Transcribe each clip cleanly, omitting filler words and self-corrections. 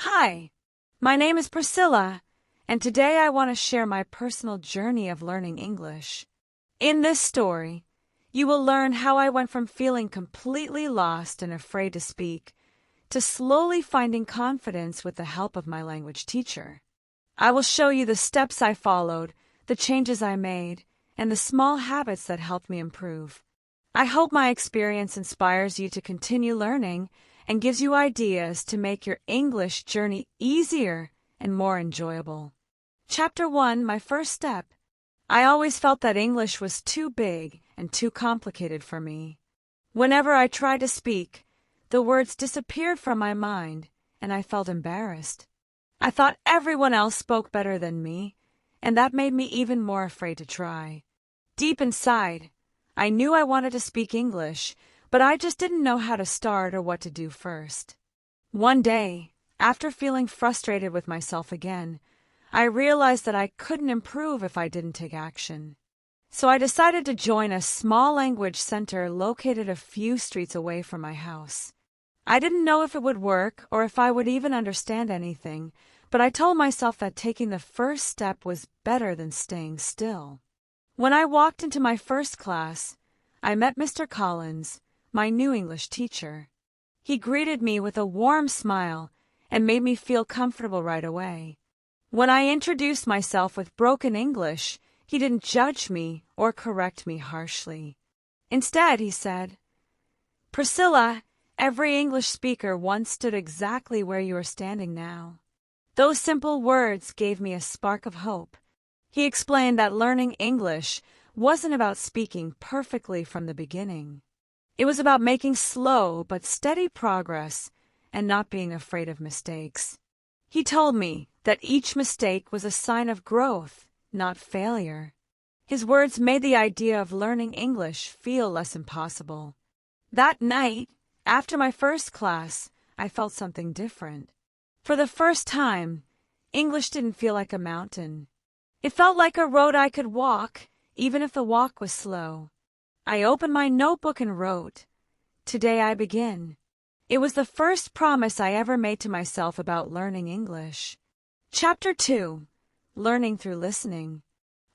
Hi, my name is Priscilla, and today I want to share my personal journey of learning English. In this story, you will learn how I went from feeling completely lost and afraid to speak to slowly finding confidence with the help of my language teacher. I will show you the steps I followed, the changes I made, and the small habits that helped me improve. I hope my experience inspires you to continue learning and gives you ideas to make your English journey easier and more enjoyable. Chapter 1, my first step. I always felt that English was too big and too complicated for me. Whenever I tried to speak, the words disappeared from my mind, and I felt embarrassed. I thought everyone else spoke better than me, and that made me even more afraid to try. Deep inside, I knew I wanted to speak English, but I just didn't know how to start or what to do first. One day, after feeling frustrated with myself again, I realized that I couldn't improve if I didn't take action. So I decided to join a small language center located a few streets away from my house. I didn't know if it would work or if I would even understand anything, but I told myself that taking the first step was better than staying still. When I walked into my first class, I met Mr. Collins, my new English teacher. He greeted me with a warm smile and made me feel comfortable right away. When I introduced myself with broken English, he didn't judge me or correct me harshly. Instead, he said, "Priscilla, every English speaker once stood exactly where you are standing now." Those simple words gave me a spark of hope. He explained that learning English wasn't about speaking perfectly from the beginning. It was about making slow but steady progress and not being afraid of mistakes. He told me that each mistake was a sign of growth, not failure. His words made the idea of learning English feel less impossible. That night, after my first class, I felt something different. For the first time, English didn't feel like a mountain. It felt like a road I could walk, even if the walk was slow. I opened my notebook and wrote, "Today I begin." It was the first promise I ever made to myself about learning English. Chapter 2, Learning Through Listening.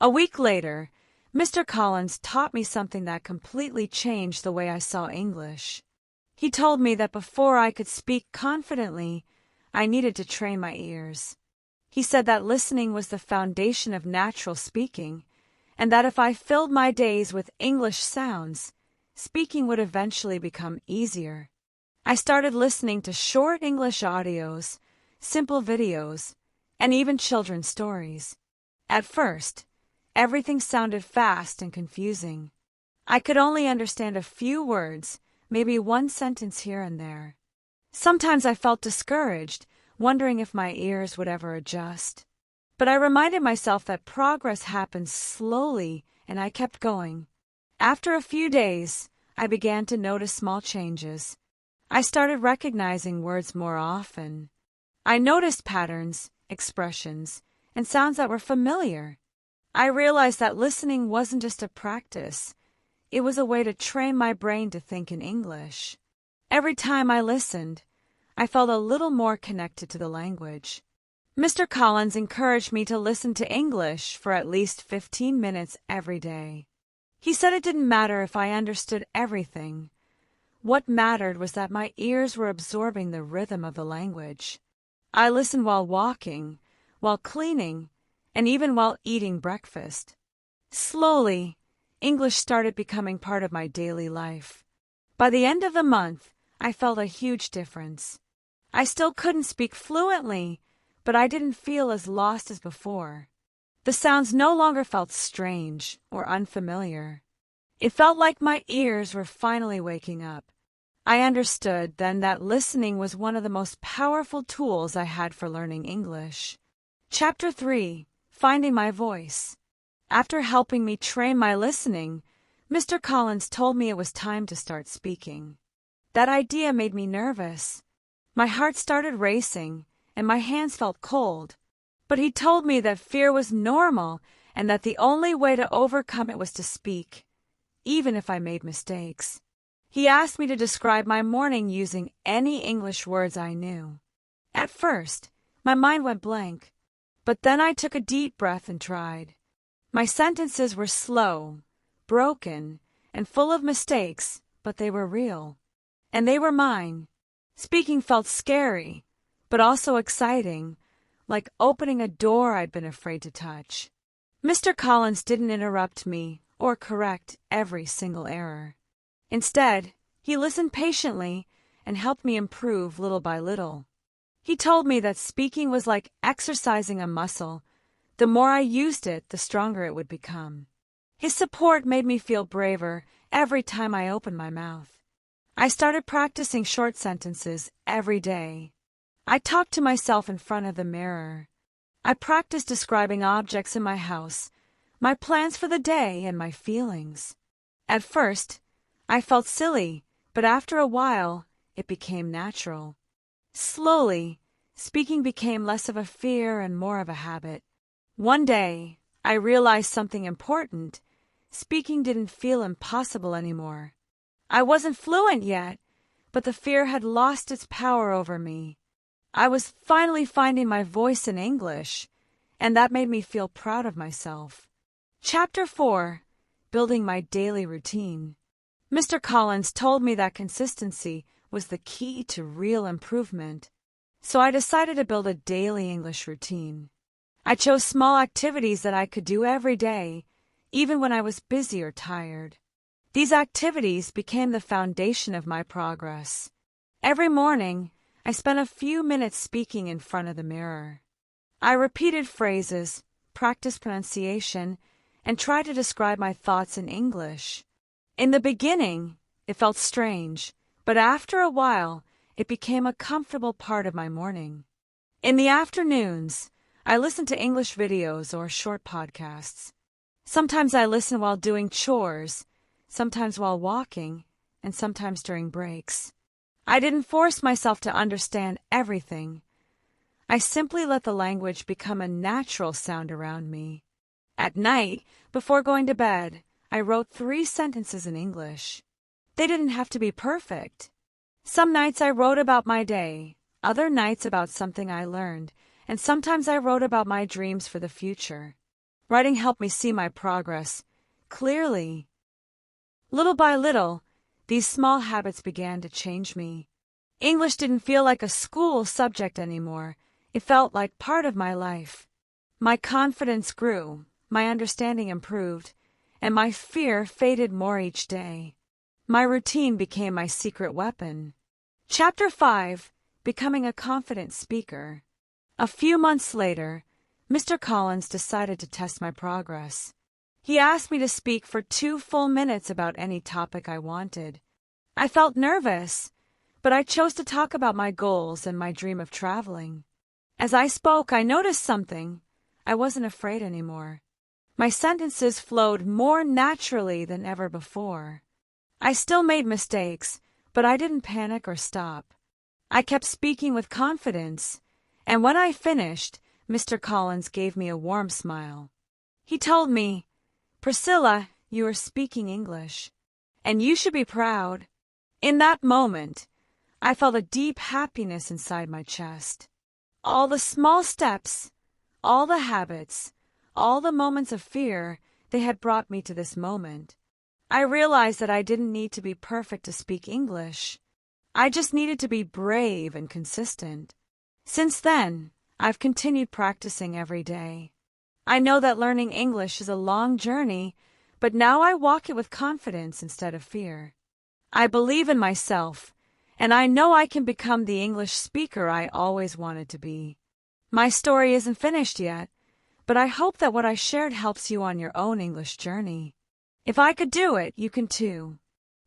A week later, Mr. Collins taught me something that completely changed the way I saw English. He told me that before I could speak confidently, I needed to train my ears. He said that listening was the foundation of natural speaking, and that if I filled my days with English sounds, speaking would eventually become easier. I started listening to short English audios, simple videos, and even children's stories. At first, everything sounded fast and confusing. I could only understand a few words, maybe one sentence here and there. Sometimes I felt discouraged, wondering if my ears would ever adjust. But I reminded myself that progress happens slowly, and I kept going. After a few days, I began to notice small changes. I started recognizing words more often. I noticed patterns, expressions, and sounds that were familiar. I realized that listening wasn't just a practice. It was a way to train my brain to think in English. Every time I listened, I felt a little more connected to the language. Mr. Collins encouraged me to listen to English for at least 15 minutes every day. He said it didn't matter if I understood everything. What mattered was that my ears were absorbing the rhythm of the language. I listened while walking, while cleaning, and even while eating breakfast. Slowly, English started becoming part of my daily life. By the end of the month, I felt a huge difference. I still couldn't speak fluently, but I didn't feel as lost as before. The sounds no longer felt strange or unfamiliar. It felt like my ears were finally waking up. I understood then that listening was one of the most powerful tools I had for learning English. Chapter 3, Finding My Voice. After helping me train my listening, Mr. Collins told me it was time to start speaking. That idea made me nervous. My heart started racing, and my hands felt cold. But he told me that fear was normal and that the only way to overcome it was to speak, even if I made mistakes. He asked me to describe my morning using any English words I knew. At first, my mind went blank, but then I took a deep breath and tried. My sentences were slow, broken, and full of mistakes, but they were real. And they were mine. Speaking felt scary, but also exciting, like opening a door I'd been afraid to touch. Mr. Collins didn't interrupt me or correct every single error. Instead, he listened patiently and helped me improve little by little. He told me that speaking was like exercising a muscle. The more I used it, the stronger it would become. His support made me feel braver every time I opened my mouth. I started practicing short sentences every day. I talked to myself in front of the mirror. I practiced describing objects in my house, my plans for the day, and my feelings. At first, I felt silly, but after a while, it became natural. Slowly, speaking became less of a fear and more of a habit. One day, I realized something important. Speaking didn't feel impossible anymore. I wasn't fluent yet, but the fear had lost its power over me. I was finally finding my voice in English, and that made me feel proud of myself. Chapter 4: Building My Daily Routine. Mr. Collins told me that consistency was the key to real improvement, so I decided to build a daily English routine. I chose small activities that I could do every day, even when I was busy or tired. These activities became the foundation of my progress. Every morning, I spent a few minutes speaking in front of the mirror. I repeated phrases, practiced pronunciation, and tried to describe my thoughts in English. In the beginning, it felt strange, but after a while, it became a comfortable part of my morning. In the afternoons, I listened to English videos or short podcasts. Sometimes I listened while doing chores, sometimes while walking, and sometimes during breaks. I didn't force myself to understand everything. I simply let the language become a natural sound around me. At night, before going to bed, I wrote 3 sentences in English. They didn't have to be perfect. Some nights I wrote about my day, other nights about something I learned, and sometimes I wrote about my dreams for the future. Writing helped me see my progress clearly. Little by little, these small habits began to change me. English didn't feel like a school subject anymore. It felt like part of my life. My confidence grew, my understanding improved, and my fear faded more each day. My routine became my secret weapon. Chapter 5: Becoming a Confident Speaker. A few months later, Mr. Collins decided to test my progress. He asked me to speak for 2 full minutes about any topic I wanted. I felt nervous, but I chose to talk about my goals and my dream of traveling. As I spoke, I noticed something. I wasn't afraid anymore. My sentences flowed more naturally than ever before. I still made mistakes, but I didn't panic or stop. I kept speaking with confidence, and when I finished, Mr. Collins gave me a warm smile. He told me, "Priscilla, you are speaking English, and you should be proud." In that moment, I felt a deep happiness inside my chest. All the small steps, all the habits, all the moments of fear, they had brought me to this moment. I realized that I didn't need to be perfect to speak English. I just needed to be brave and consistent. Since then, I've continued practicing every day. I know that learning English is a long journey, but now I walk it with confidence instead of fear. I believe in myself, and I know I can become the English speaker I always wanted to be. My story isn't finished yet, but I hope that what I shared helps you on your own English journey. If I could do it, you can too.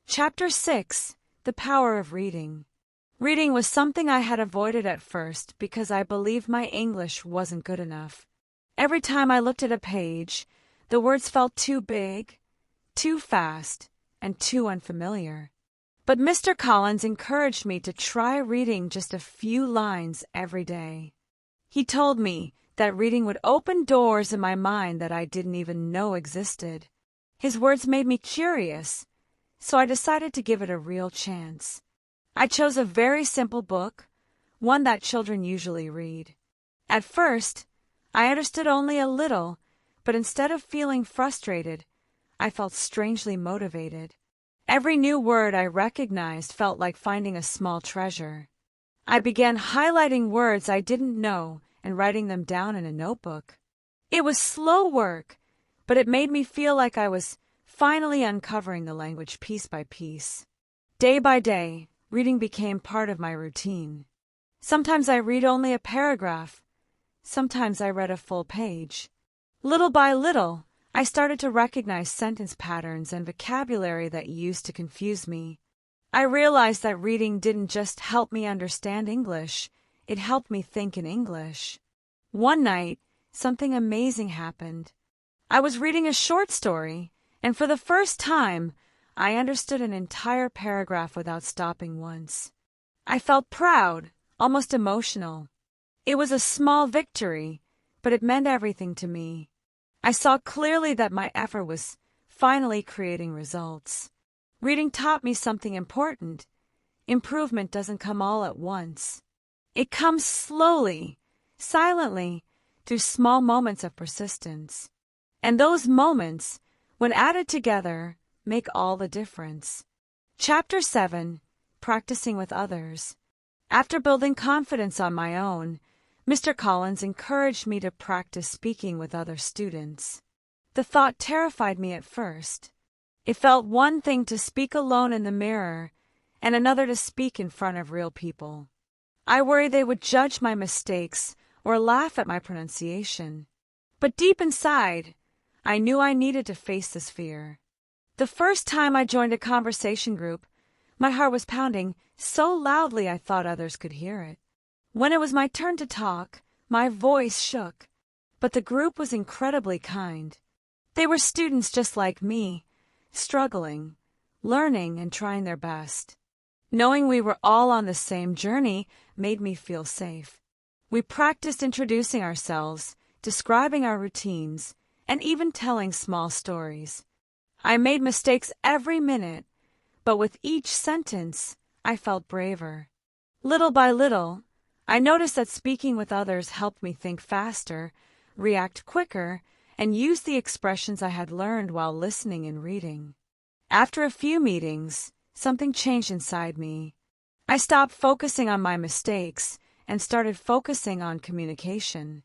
Chapter 6: The Power of Reading. Reading was something I had avoided at first because I believed my English wasn't good enough. Every time I looked at a page, the words felt too big, too fast, and too unfamiliar. But Mr. Collins encouraged me to try reading just a few lines every day. He told me that reading would open doors in my mind that I didn't even know existed. His words made me curious, so I decided to give it a real chance. I chose a very simple book, one that children usually read. At first, I understood only a little, but instead of feeling frustrated, I felt strangely motivated. Every new word I recognized felt like finding a small treasure. I began highlighting words I didn't know and writing them down in a notebook. It was slow work, but it made me feel like I was finally uncovering the language piece by piece. Day by day, reading became part of my routine. Sometimes I read only a paragraph. Sometimes I read a full page. Little by little, I started to recognize sentence patterns and vocabulary that used to confuse me. I realized that reading didn't just help me understand English, it helped me think in English. One night, something amazing happened. I was reading a short story, and for the first time, I understood an entire paragraph without stopping once. I felt proud, almost emotional. It was a small victory, but it meant everything to me. I saw clearly that my effort was finally creating results. Reading taught me something important. Improvement doesn't come all at once. It comes slowly, silently, through small moments of persistence. And those moments, when added together, make all the difference. Chapter 7: Practicing with Others. After building confidence on my own, Mr. Collins encouraged me to practice speaking with other students. The thought terrified me at first. It felt one thing to speak alone in the mirror, and another to speak in front of real people. I worried they would judge my mistakes or laugh at my pronunciation. But deep inside, I knew I needed to face this fear. The first time I joined a conversation group, my heart was pounding so loudly I thought others could hear it. When it was my turn to talk, my voice shook, but the group was incredibly kind. They were students just like me, struggling, learning, and trying their best. Knowing we were all on the same journey made me feel safe. We practiced introducing ourselves, describing our routines, and even telling small stories. I made mistakes every minute, but with each sentence, I felt braver. Little by little, I noticed that speaking with others helped me think faster, react quicker, and use the expressions I had learned while listening and reading. After a few meetings, something changed inside me. I stopped focusing on my mistakes and started focusing on communication.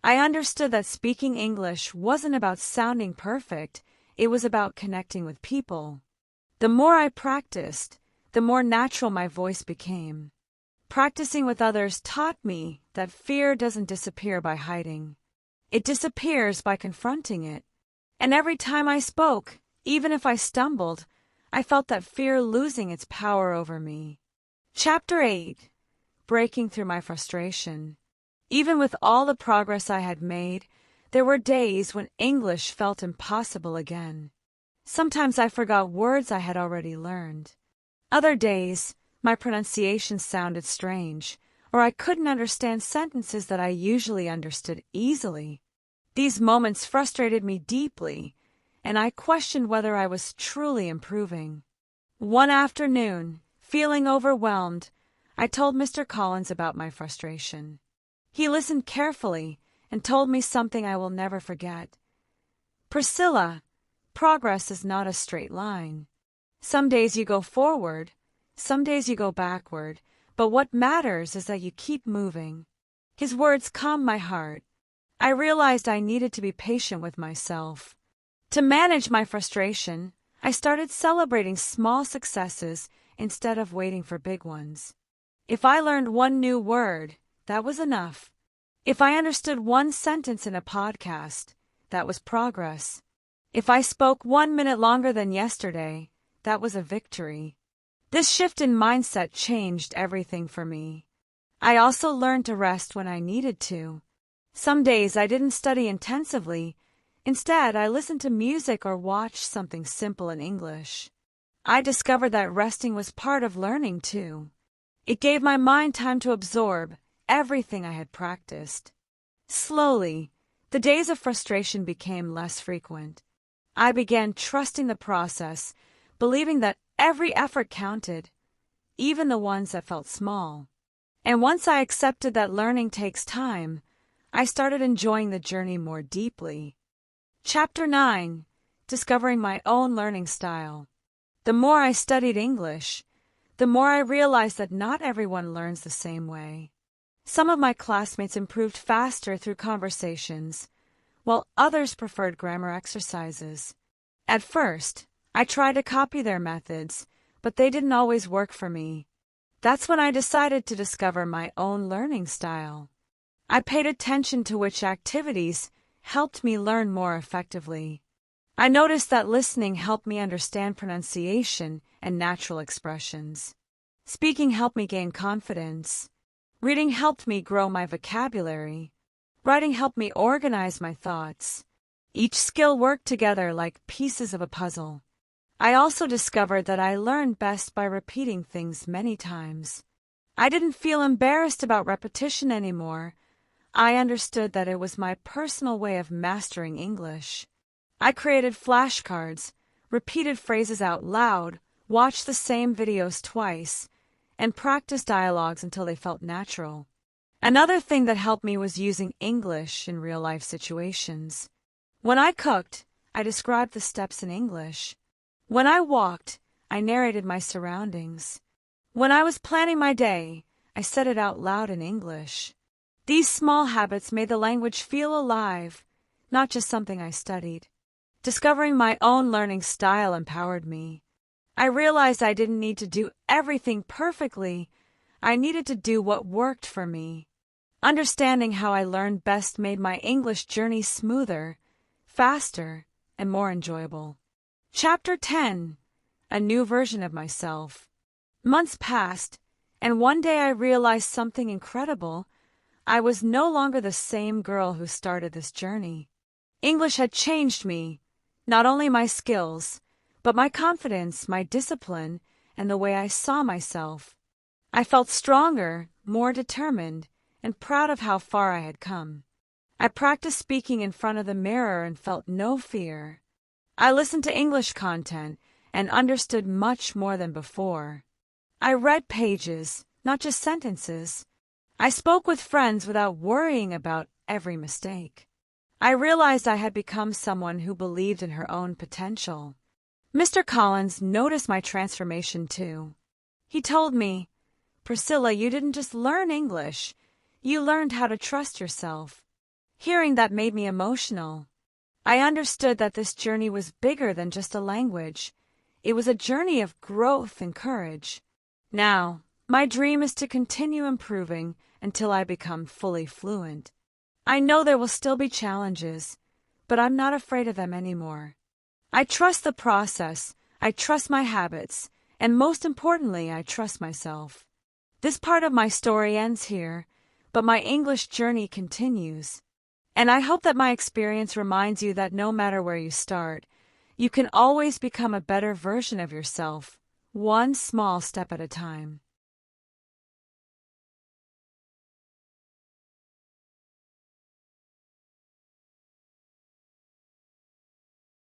I understood that speaking English wasn't about sounding perfect, it was about connecting with people. The more I practiced, the more natural my voice became. Practicing with others taught me that fear doesn't disappear by hiding. It disappears by confronting it. And every time I spoke, even if I stumbled, I felt that fear losing its power over me. Chapter 8: Breaking through my frustration. Even with all the progress I had made, there were days when English felt impossible again. Sometimes I forgot words I had already learned. Other days, my pronunciation sounded strange, or I couldn't understand sentences that I usually understood easily. These moments frustrated me deeply, and I questioned whether I was truly improving. One afternoon, feeling overwhelmed, I told Mr. Collins about my frustration. He listened carefully and told me something I will never forget. "Priscilla, progress is not a straight line. Some days you go forward, some days you go backward, but what matters is that you keep moving." His words calmed my heart. I realized I needed to be patient with myself. To manage my frustration, I started celebrating small successes instead of waiting for big ones. If I learned one new word, that was enough. If I understood one sentence in a podcast, that was progress. If I spoke 1 minute longer than yesterday, that was a victory. This shift in mindset changed everything for me. I also learned to rest when I needed to. Some days I didn't study intensively. Instead, I listened to music or watched something simple in English. I discovered that resting was part of learning too. It gave my mind time to absorb everything I had practiced. Slowly, the days of frustration became less frequent. I began trusting the process, believing that every effort counted, even the ones that felt small. And once I accepted that learning takes time, I started enjoying the journey more deeply. Chapter 9. Discovering my own learning style. The more I studied English, the more I realized that not everyone learns the same way. Some of my classmates improved faster through conversations, while others preferred grammar exercises. At first, I tried to copy their methods, but they didn't always work for me. That's when I decided to discover my own learning style. I paid attention to which activities helped me learn more effectively. I noticed that listening helped me understand pronunciation and natural expressions. Speaking helped me gain confidence. Reading helped me grow my vocabulary. Writing helped me organize my thoughts. Each skill worked together like pieces of a puzzle. I also discovered that I learned best by repeating things many times. I didn't feel embarrassed about repetition anymore. I understood that it was my personal way of mastering English. I created flashcards, repeated phrases out loud, watched the same videos twice, and practiced dialogues until they felt natural. Another thing that helped me was using English in real-life situations. When I cooked, I described the steps in English. When I walked, I narrated my surroundings. When I was planning my day, I said it out loud in English. These small habits made the language feel alive, not just something I studied. Discovering my own learning style empowered me. I realized I didn't need to do everything perfectly. I needed to do what worked for me. Understanding how I learned best made my English journey smoother, faster, and more enjoyable. Chapter 10. A new version of myself. Months passed, and one day I realized something incredible. I was no longer the same girl who started this journey. English had changed me, not only my skills, but my confidence, my discipline, and the way I saw myself. I felt stronger, more determined, and proud of how far I had come. I practiced speaking in front of the mirror and felt no fear. I listened to English content and understood much more than before. I read pages, not just sentences. I spoke with friends without worrying about every mistake. I realized I had become someone who believed in her own potential. Mr. Collins noticed my transformation too. He told me, "Priscilla, you didn't just learn English, you learned how to trust yourself." Hearing that made me emotional. I understood that this journey was bigger than just a language. It was a journey of growth and courage. Now, my dream is to continue improving until I become fully fluent. I know there will still be challenges, but I'm not afraid of them anymore. I trust the process, I trust my habits, and most importantly, I trust myself. This part of my story ends here, but my English journey continues. And I hope that my experience reminds you that no matter where you start, you can always become a better version of yourself, one small step at a time.